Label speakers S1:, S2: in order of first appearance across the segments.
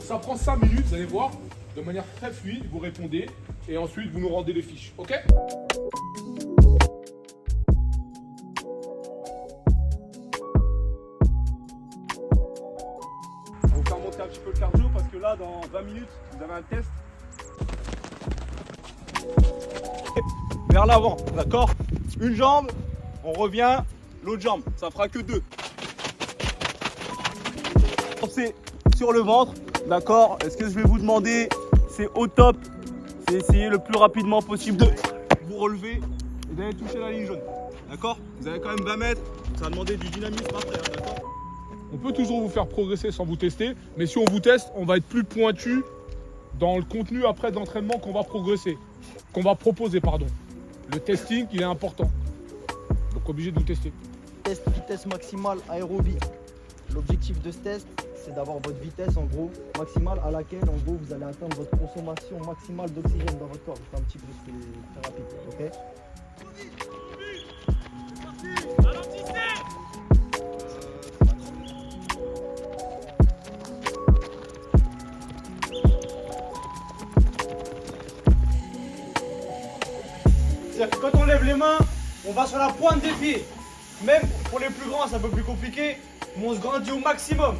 S1: ça prend 5 minutes, vous allez voir, de manière très fluide, vous répondez et ensuite vous nous rendez les fiches, ok?
S2: On va vous faire monter un petit peu le cardio parce que là, dans 20 minutes, vous avez un test. Vers l'avant, d'accord? Une jambe, on revient, l'autre jambe, ça fera que 2. C'est sur le ventre, d'accord? Ce que je vais vous demander, c'est au top, c'est essayer le plus rapidement possible de vous relever et d'aller toucher la ligne jaune, d'accord? Vous avez quand même 20 mètres, ça va demander du dynamisme après, hein, d'accord?
S1: On peut toujours vous faire progresser sans vous tester, mais si on vous teste, on va être plus pointu dans le contenu après de l'entraînement qu'on va progresser, qu'on va proposer, pardon. Le testing, il est important. Donc obligé de vous tester.
S3: Test vitesse maximale aérobie. L'objectif de ce test, c'est d'avoir votre vitesse en gros maximale à laquelle en gros vous allez atteindre votre consommation maximale d'oxygène dans votre corps. C'est un petit peu très rapide, ok?
S2: C'est-à-dire que quand on lève les mains, on va sur la pointe des pieds. Même pour les plus grands, c'est un peu plus compliqué, mais on se grandit au maximum.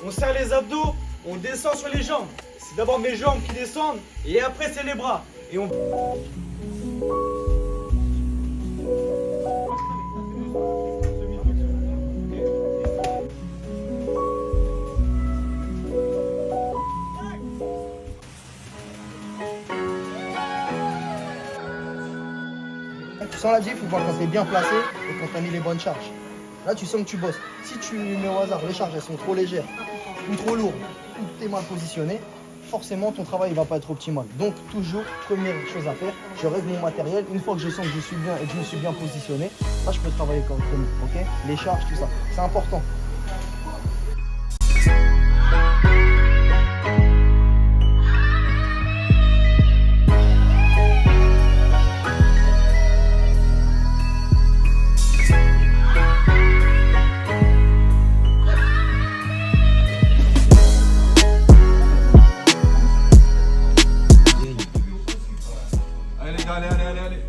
S2: On serre les abdos, on descend sur les jambes. C'est d'abord mes jambes qui descendent, et après c'est les bras. Et on...
S3: Tu sens la diff ou pas quand c'est bien placé et quand tu as mis les bonnes charges. Là, tu sens que tu bosses. Si tu mets au hasard, les charges elles sont trop légères ou trop lourdes ou tu es mal positionné, forcément ton travail ne va pas être optimal. Donc, toujours, première chose à faire, je règle mon matériel. Une fois que je sens que je suis bien et que je me suis bien positionné, là, je peux travailler comme ok? Les charges, tout ça, c'est important.
S2: Allez.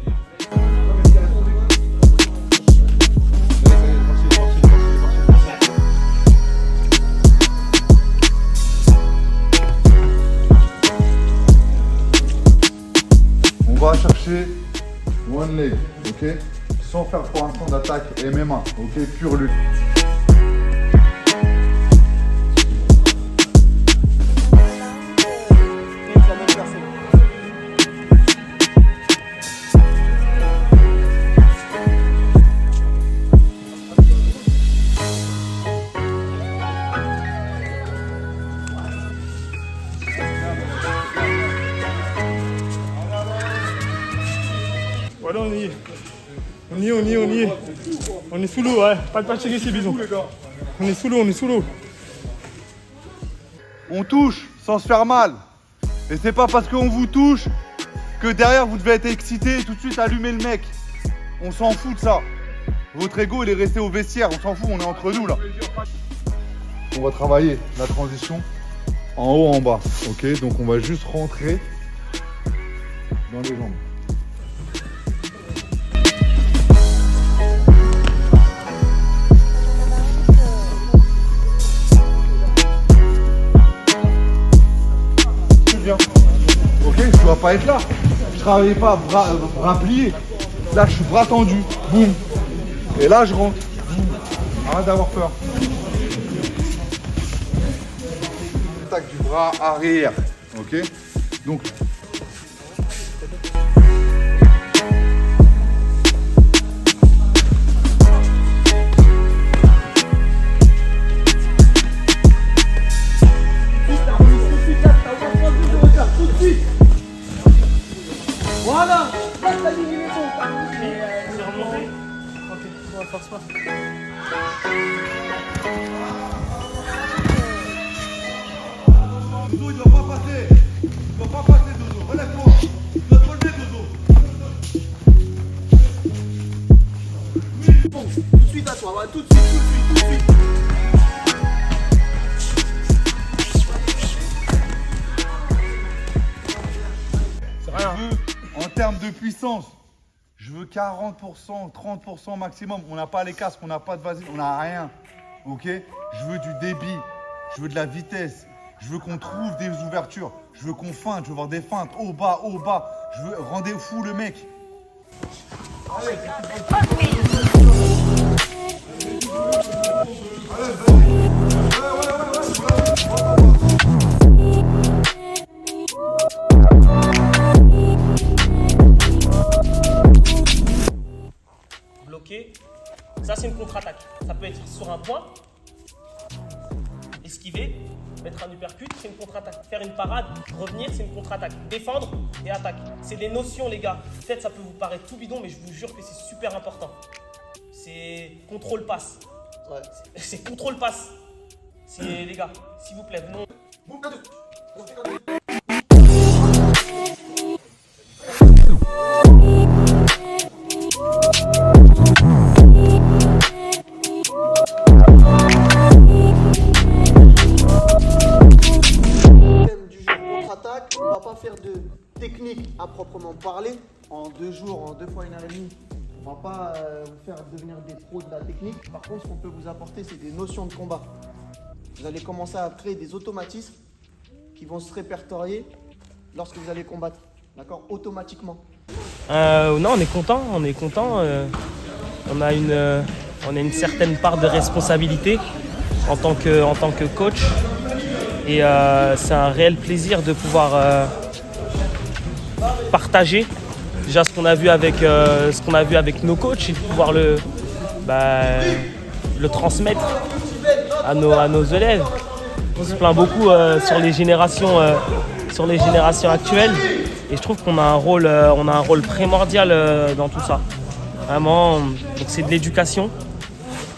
S4: On va chercher one leg, ok? Sans faire pour l'instant d'attaque MMA, ok? Pure lutte.
S2: Voilà, on y est. On est sous l'eau, ouais. Pas de pâcher ici, bisous. On est sous l'eau.
S4: On touche sans se faire mal. Et c'est pas parce qu'on vous touche que derrière vous devez être excité et tout de suite allumer le mec. On s'en fout de ça. Votre ego il est resté au vestiaire, on s'en fout, on est entre nous là. On va travailler la transition en haut en bas, ok? Donc on va juste rentrer dans les jambes. Ok, je dois pas être là. Je travaille pas bras pliés. Là, je suis bras tendu. Boum. Et là, je rentre. Boum. Arrête d'avoir peur. Attaque du bras arrière. Ok. Donc.
S2: Voilà, passe la ligne, il est bon. C'est remonté. Ok, on va force pas.
S4: Dodo, il doit pas passer. Il doit pas passer, Dodo. Relève-toi. Tu dois te relever, Dodo.
S3: Bon, tout de suite à toi, ouais, tout de suite.
S4: termes de puissance, je veux 40%, 30% maximum. On n'a pas les casques, on n'a pas de vasine, on n'a rien. Ok? Je veux du débit, je veux de la vitesse, je veux qu'on trouve des ouvertures, je veux qu'on feinte, je veux voir des feintes, haut, bas, je veux rendre fou le mec.
S5: Bloqué, ça c'est une contre-attaque. Ça peut être sur un point, esquiver, mettre un uppercut, c'est une contre-attaque. Faire une parade, revenir, c'est une contre-attaque. Défendre et attaque. C'est des notions, les gars. Peut-être ça peut vous paraître tout bidon, mais je vous jure que c'est super important. C'est contrôle-passe.
S3: Ouais.
S5: C'est contrôle-passe. C'est les gars, s'il vous plaît, non.
S3: On va pas faire de technique à proprement parler. En 2 jours, en 2 fois 1h30, on va pas vous faire devenir des pros de la technique. Par contre, ce qu'on peut vous apporter, c'est des notions de combat. Vous allez commencer à créer des automatismes qui vont se répertorier lorsque vous allez combattre. D'accord? Automatiquement.
S5: Non, on est content. On a une certaine part de responsabilité en tant que coach. Et c'est un réel plaisir de pouvoir partager déjà ce qu'on a vu avec nos coachs et de pouvoir le transmettre à nos élèves. On se plaint beaucoup sur les générations actuelles et je trouve qu'on a un rôle primordial dans tout ça. Vraiment, donc c'est de l'éducation.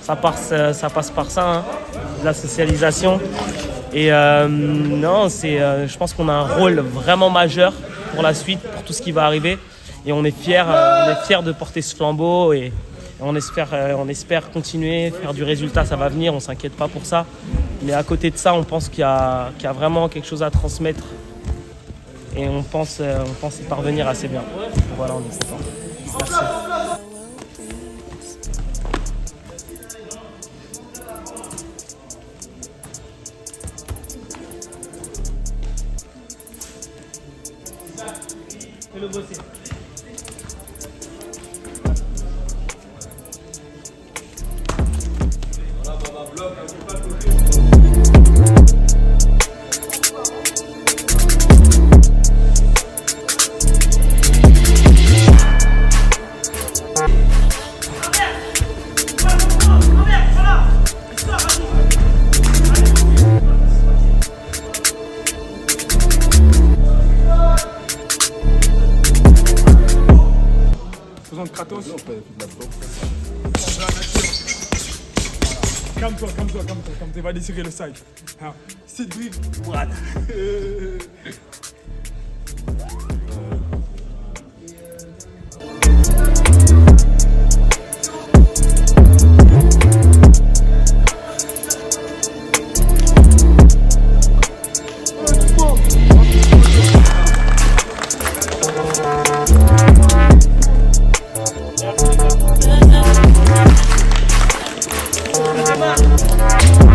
S5: Ça passe par ça, hein, de la socialisation. Et je pense qu'on a un rôle vraiment majeur pour la suite, pour tout ce qui va arriver. Et on est fiers de porter ce flambeau et on espère continuer, faire du résultat, ça va venir, on ne s'inquiète pas pour ça. Mais à côté de ça, on pense qu'il y a vraiment quelque chose à transmettre et on pense y parvenir assez bien. Voilà, on est content. Merci. Fais-le bosser.
S1: Faisons de Kratos. Calme-toi, va desserrer le side. Alors, c'est drill. Voilà.
S5: Merci.